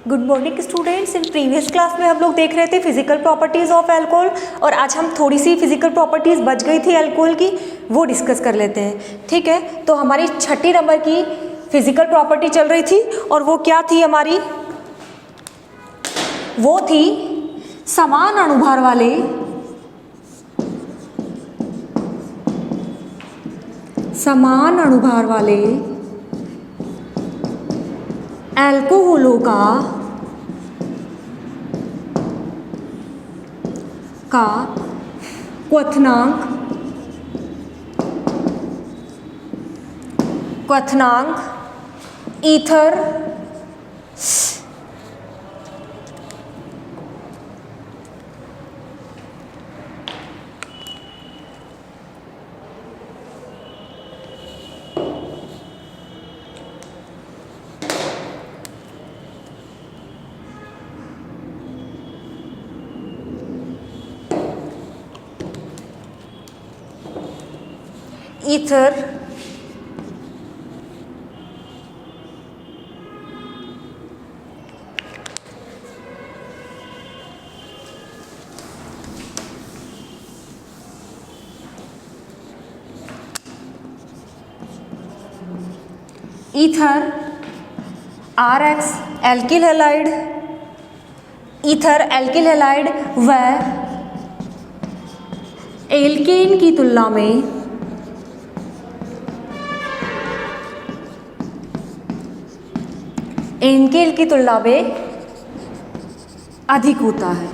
Good morning students. In previous class में हम लोग देख रहे थे फिजिकल प्रॉपर्टीज़ ऑफ अल्कोहल, और आज हम थोड़ी सी फिजिकल प्रॉपर्टीज़ बच गई थी अल्कोहल की, वो डिस्कस कर लेते हैं। ठीक है, तो हमारी 6 नंबर की फिजिकल प्रॉपर्टी चल रही थी, और वो क्या थी हमारी? वो थी समान अणुभार वाले अल्कोहलों का क्वथनांक ether ether RX alkyl halide, ether alkyl halide व एल्केन की तुलना में अधिक होता है,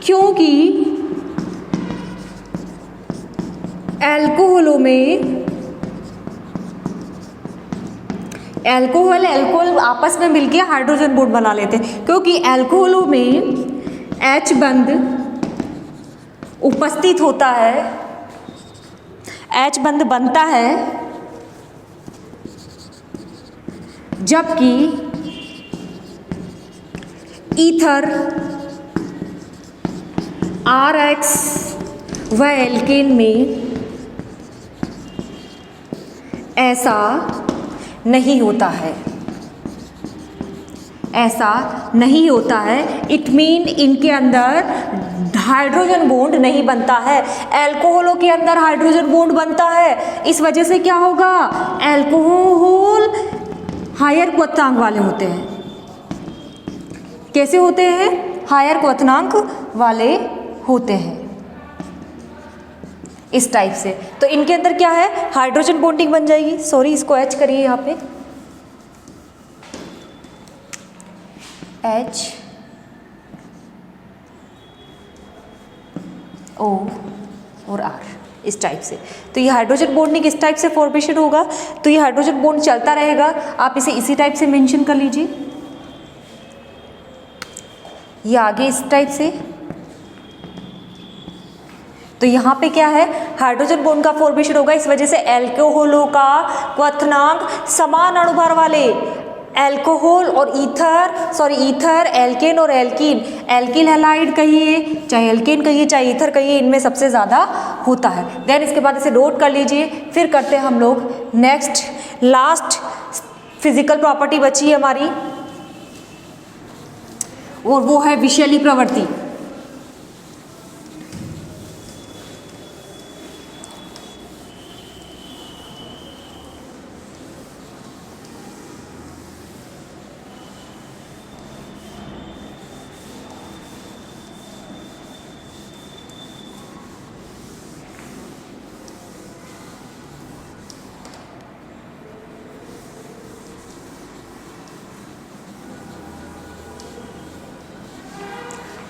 क्योंकि अल्कोहलों में अल्कोहल आपस में मिलके हाइड्रोजन बॉन्ड बना लेते हैं, क्योंकि अल्कोहलों में H बंध उपस्थित होता है, H बंध बनता है, जबकि ईथर RX व एल्केन में ऐसा नहीं होता है। इट मीन इनके अंदर हाइड्रोजन बॉन्ड नहीं बनता है। अल्कोहलों के अंदर हाइड्रोजन बॉन्ड बनता है, इस वजह से क्या होगा? अल्कोहल हायर क्वथनांक वाले होते हैं। कैसे होते हैं? हायर क्वथनांक वाले होते हैं, इस टाइप से। तो इनके अंदर क्या है? हाइड्रोजन बॉन्डिंग बन जाएगी। सॉरी, इसको H करिए यहाँ पे, H O और R, इस टाइप से। तो ये हाइड्रोजन बॉन्डिंग इस टाइप से फॉर्मेशन होगा, तो ये हाइड्रोजन बॉन्ड चलता रहेगा। आप इसे इसी टाइप से मेंशन कर लीजिए, ये आगे इस टाइप से। तो यहाँ पे क्या है? हाइड्रोजन बॉन्ड का फॉर्मेशन होगा, इस वजह से अल्कोहलों का क्वथनांक समान अणुभार वाले अल्कोहल और ईथर, एल्केन और एल्कीन, एल्किल हैलाइड कहिए, चाहे एल्केन कहिए, चाहे ईथर कहिए, इनमें सबसे ज़्यादा होता है। देन इसके बाद इसे नोट कर लीजिए। फिर करते हैं हम लोग नेक्स्ट, लास्ट फिजिकल प्रॉपर्टी बची है हमारी, और वो है विषैली प्रवृत्ति।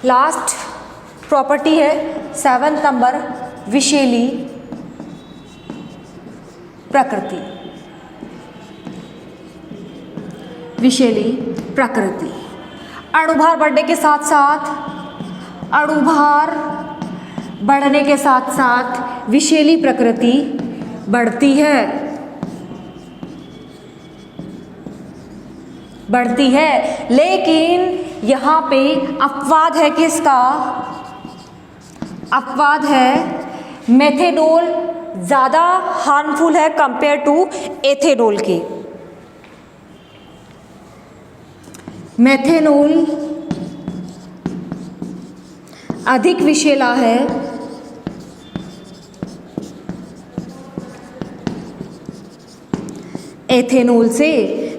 लास्ट प्रॉपर्टी है 7 नंबर, विषैली प्रकृति। अणुभार बढ़ने के साथ साथ विषैली प्रकृति बढ़ती है, लेकिन यहाँ पे अपवाद है किसका? अपवाद है मेथेनॉल ज़्यादा हार्मफुल है कंपेयर टू एथेनॉल के। मेथेनॉल अधिक विषैला है एथेनॉल से।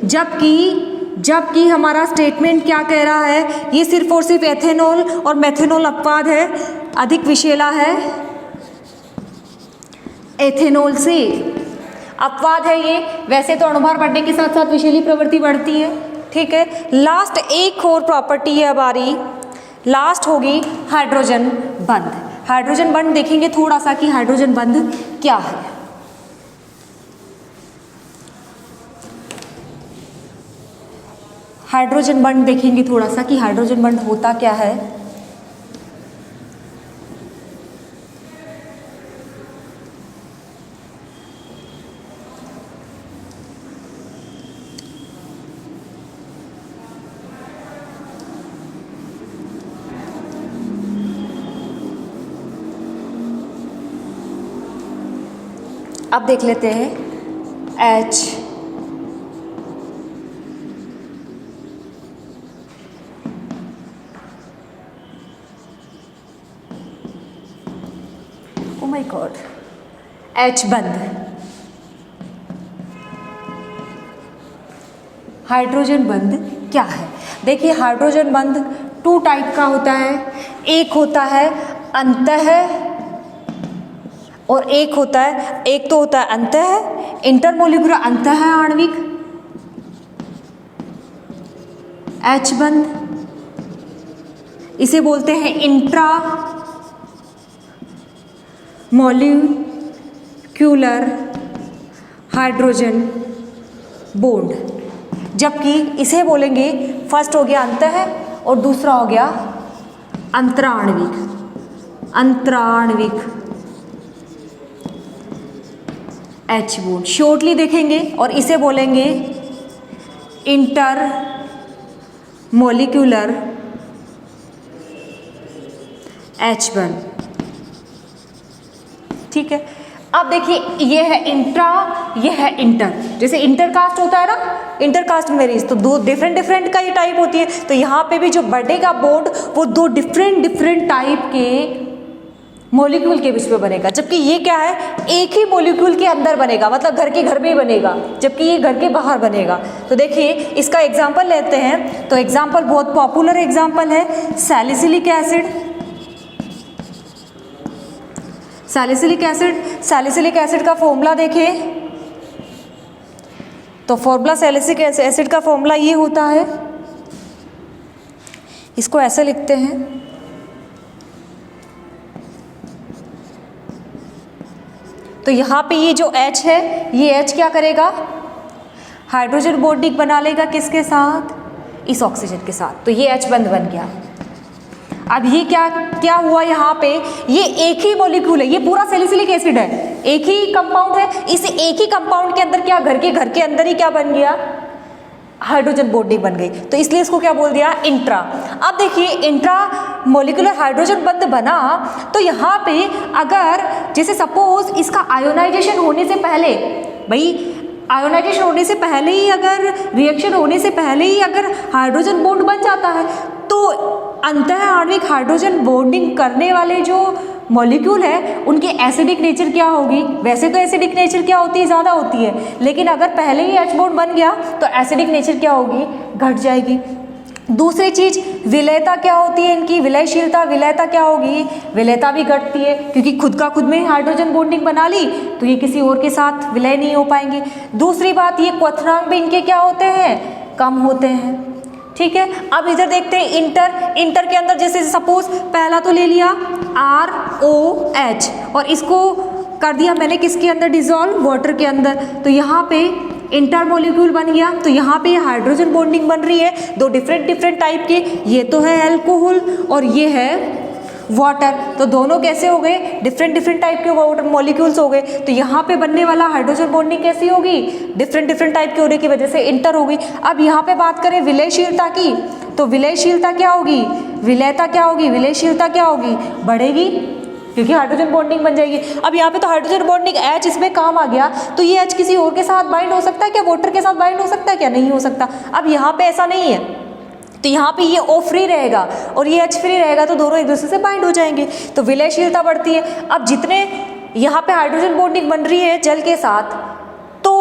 जबकि हमारा स्टेटमेंट क्या कह रहा है, ये सिर्फ और सिर्फ एथेनॉल और मेथेनॉल अपवाद है, अधिक विषैला है एथेनॉल से, अपवाद है ये। वैसे तो अणुभार बढ़ने के साथ साथ विषैली प्रवृत्ति बढ़ती है, ठीक है। लास्ट एक और प्रॉपर्टी है हमारी, लास्ट होगी हाइड्रोजन बंध। हाइड्रोजन बंध देखेंगे थोड़ा सा कि हाइड्रोजन बंध क्या है। हाइड्रोजन बंध देखेंगे थोड़ा सा कि हाइड्रोजन बंध होता क्या है। अब देख लेते हैं H oh my God, H बंध। हाइड्रोजन बंध क्या है? देखिए हाइड्रोजन बंध 2 टाइप का होता है, एक होता है अंतः और एक तो होता है अंतः इंटरमोलिकुलर अंतः आणविक H बंध, इसे बोलते हैं इंट्रा मॉलिक्यूलर हाइड्रोजन बॉन्ड। जबकि इसे बोलेंगे, फर्स्ट हो गया अंतः और दूसरा हो गया अंतराण्विक H बॉन्ड। शॉर्टली देखेंगे और इसे बोलेंगे इंटर मॉलिक्यूलर H बॉन्ड, ठीक है। अब देखिए ये है इंट्रा, ये है इंटर। जैसे इंटरकास्ट होता है ना, इंटरकास्ट मैरिज, तो 2 डिफरेंट का ये टाइप होती है। तो यहाँ पे भी जो बढ़ेगा बॉन्ड वो 2 डिफरेंट टाइप के मॉलिक्यूल के बीच में बनेगा। जबकि ये क्या है, एक ही मॉलिक्यूल के अंदर बनेगा, मतलब घर के घर में ही बनेगा, जबकि ये घर के बाहर बनेगा। तो देखिए इसका एग्जाम्पल लेते हैं, तो एग्जाम्पल बहुत पॉपुलर एग्जाम्पल है सैलिसिलिक एसिड। सैलिसिलिक एसिड का फॉर्मूला देखें, तो फॉर्मूला सैलिसिलिक एसिड का फॉर्मूला ये होता है, इसको ऐसे लिखते हैं, तो यहाँ पे ये जो H है, ये H क्या करेगा, हाइड्रोजन बॉन्डिंग बना लेगा किसके साथ, इस ऑक्सीजन के साथ। तो ये H बंध बन गया। अब ये क्या हुआ, यहाँ पे ये एक ही मॉलिक्यूल है, ये पूरा सैलिसिलिक एसिड है, एक ही कंपाउंड है। इस एक ही कंपाउंड के अंदर क्या, घर के अंदर ही क्या बन गया, हाइड्रोजन बॉन्डिंग बन गई। तो इसलिए इसको क्या बोल दिया, इंट्रा। अब देखिए इंट्रा मॉलिक्यूलर हाइड्रोजन बंध बना, तो यहाँ पे अगर जैसे सपोज इसका आयोनाइजेशन होने से पहले, भाई आयोनाइजेशन होने से पहले ही, अगर रिएक्शन होने से पहले ही अगर हाइड्रोजन बॉन्ड बन जाता है, तो अंतः आणविक हाइड्रोजन बॉन्डिंग करने वाले जो मॉलिक्यूल है उनकी एसिडिक नेचर क्या होगी। वैसे तो एसिडिक नेचर क्या होती है, ज़्यादा होती है, लेकिन अगर पहले ही H बॉन्ड बन गया तो एसिडिक नेचर क्या होगी, घट जाएगी। दूसरी चीज विलयता क्या होती है इनकी, विलयशीलता, विलयता क्या होगी, विलयता भी घटती है, क्योंकि खुद का खुद में हाइड्रोजन बॉन्डिंग बना ली तो ये किसी और के साथ विलय नहीं हो पाएंगे। दूसरी बात, ये क्वथनांक भी इनके क्या होते हैं, कम होते हैं, ठीक है। अब इधर देखते हैं इंटर के अंदर, जैसे सपोज पहला तो ले लिया ROH और इसको कर दिया मैंने किसके अंदर, डिजोल्व वाटर के अंदर, तो यहाँ पे इंटर मॉलिक्यूल बन गया। तो यहाँ पे हाइड्रोजन बॉन्डिंग बन रही है, 2 डिफरेंट टाइप के, ये तो है अल्कोहल और ये है वाटर। तो दोनों कैसे हो गए, डिफरेंट टाइप के वाटर मॉलिक्यूल्स हो गए। तो यहाँ पे बनने वाला हाइड्रोजन बॉन्डिंग कैसी होगी, डिफरेंट टाइप के होने की वजह से इंटर होगी। अब यहाँ पे बात करें विलयशीलता की, तो विलयशीलता क्या होगी, विलयता क्या होगी, विलयशीलता क्या होगी, बढ़ेगी, क्योंकि हाइड्रोजन बॉन्डिंग बन जाएगी। अब यहाँ पे तो हाइड्रोजन बॉन्डिंग H इसमें काम आ गया, तो ये H किसी और के साथ बाइंड हो सकता है क्या, वाटर के साथ बाइंड हो सकता है क्या, नहीं हो सकता। अब यहाँ पे ऐसा नहीं है, तो यहाँ पे ये O फ्री रहेगा और ये H फ्री रहेगा, तो दोनों एक दूसरे से बाइंड हो जाएंगे, तो विलयशीलता बढ़ती है। अब जितने यहाँ पे हाइड्रोजन बॉन्डिंग बन रही है जल के साथ, तो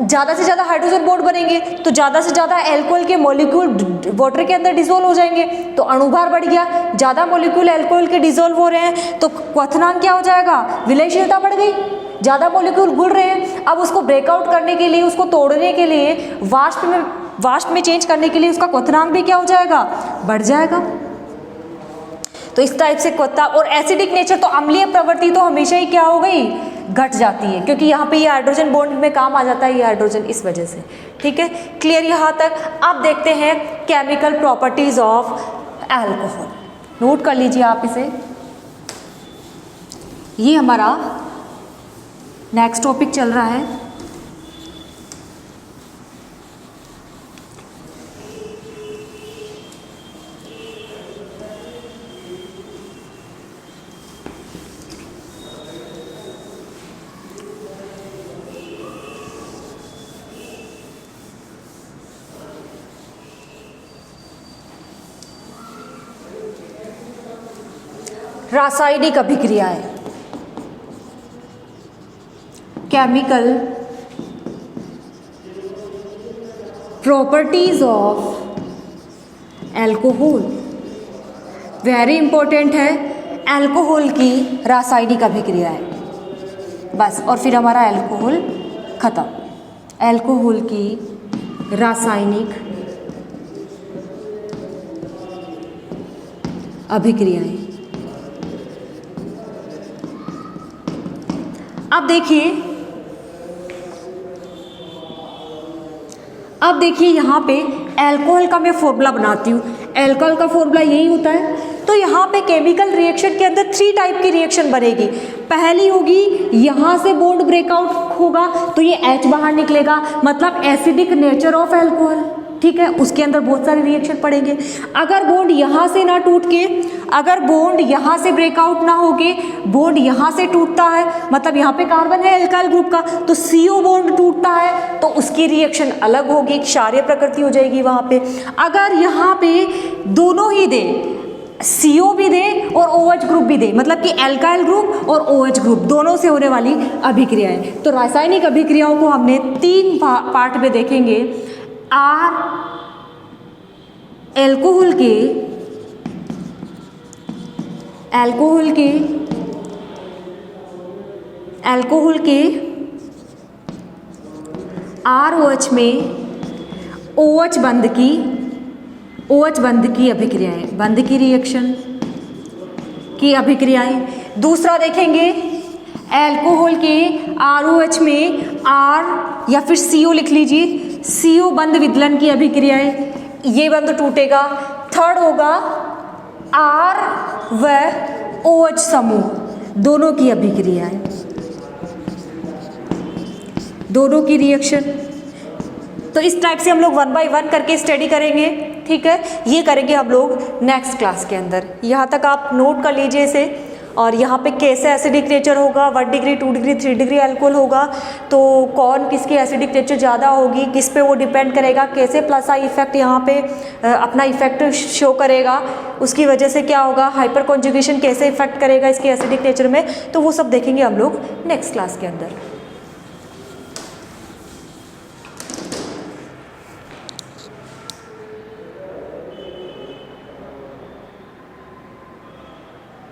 ज़्यादा से ज़्यादा हाइड्रोजन बॉन्ड बनेंगे, तो ज़्यादा से ज़्यादा अल्कोहल के मॉलिक्यूल वाटर के अंदर डिसॉल्व हो जाएंगे, तो अणुभार बढ़ गया, ज़्यादा मॉलिक्यूल अल्कोहल के डिसॉल्व हो रहे हैं, तो क्वथनांक क्या हो जाएगा, विलयशीलता बढ़ गई, ज़्यादा मॉलिक्यूल घुल रहे हैं। अब उसको ब्रेकआउट करने के लिए, उसको तोड़ने के लिए, वाष्प में चेंज करने के लिए उसका क्वथनांक भी क्या हो जाएगा, बढ़ जाएगा। तो इस टाइप से क्वथा और एसिडिक नेचर, तो अम्लीय प्रवृत्ति तो हमेशा ही क्या हो गई, घट जाती है, क्योंकि यहाँ पे ये हाइड्रोजन बॉन्ड में काम आ जाता है ये हाइड्रोजन, इस वजह से। ठीक है, क्लियर यहाँ तक। अब देखते हैं chemical properties of alcohol, note कर लीजिए आप इसे, ये हमारा नेक्स्ट टॉपिक चल रहा है। रासायनिक अभिक्रियाएं, chemical properties of alcohol, very important है अल्कोहल की रासायनिक अभिक्रियाएं। बस, और फिर हमारा अल्कोहल खत्म। अल्कोहल की रासायनिक अभिक्रियाएं। अब देखिए यहाँ पे अल्कोहल का मैं फॉर्मूला बनाती हूँ। अल्कोहल का फॉर्मूला यही होता है। तो यहाँ पे केमिकल रिएक्शन के अंदर 3 टाइप की रिएक्शन बनेगी। पहली होगी, यहाँ से बॉन्ड ब्रेकआउट होगा तो ये H बाहर निकलेगा, मतलब एसिडिक नेचर ऑफ अल्कोहल। ठीक है, उसके अंदर बहुत सारे रिएक्शन पड़ेंगे। अगर बॉन्ड यहाँ से ना टूट के, अगर बॉन्ड यहाँ से ब्रेकआउट ना होके बॉन्ड यहाँ से टूटता है, मतलब यहाँ पे कार्बन है अल्काइल ग्रुप का, तो CO बॉन्ड टूटता है तो उसकी रिएक्शन अलग होगी, क्षारीय प्रकृति हो जाएगी वहाँ पे। अगर यहाँ पे दोनों ही दे, CO भी दे और OH ग्रुप भी दे, मतलब कि अल्काइल ग्रुप और OH ग्रुप दोनों से होने वाली अभिक्रियाएं। तो रासायनिक अभिक्रियाओं को हमने 3 पार्ट में देखेंगे। अल्कोहल के ROH में OH बंध की अभिक्रियाएं, बंध की रिएक्शन की अभिक्रियाएं। दूसरा देखेंगे अल्कोहल के ROH में R या फिर CO लिख लीजिए, CO बंध विदलन की अभिक्रियाएं, ये बंध टूटेगा। थर्ड होगा R व OH समूह दोनों की अभिक्रियाएं, दोनों की रिएक्शन। तो इस टाइप से हम लोग 1 बाय 1 करके स्टडी करेंगे। ठीक है, ये करेंगे हम लोग नेक्स्ट क्लास के अंदर। यहाँ तक आप नोट कर लीजिए इसे। और यहाँ पे कैसे एसिडिक नेचर होगा, 1 डिग्री 2 डिग्री 3 डिग्री अल्कोहल होगा, तो कौन किसकी एसिडिक नेचर ज़्यादा होगी, किस पे वो डिपेंड करेगा, कैसे प्लस आई इफेक्ट यहाँ पे अपना इफेक्ट शो करेगा, उसकी वजह से क्या होगा, हाइपर कॉन्जुगेशन कैसे इफेक्ट करेगा इसके एसिडिक नेचर में, तो वो सब देखेंगे हम लोग नेक्स्ट क्लास के अंदर।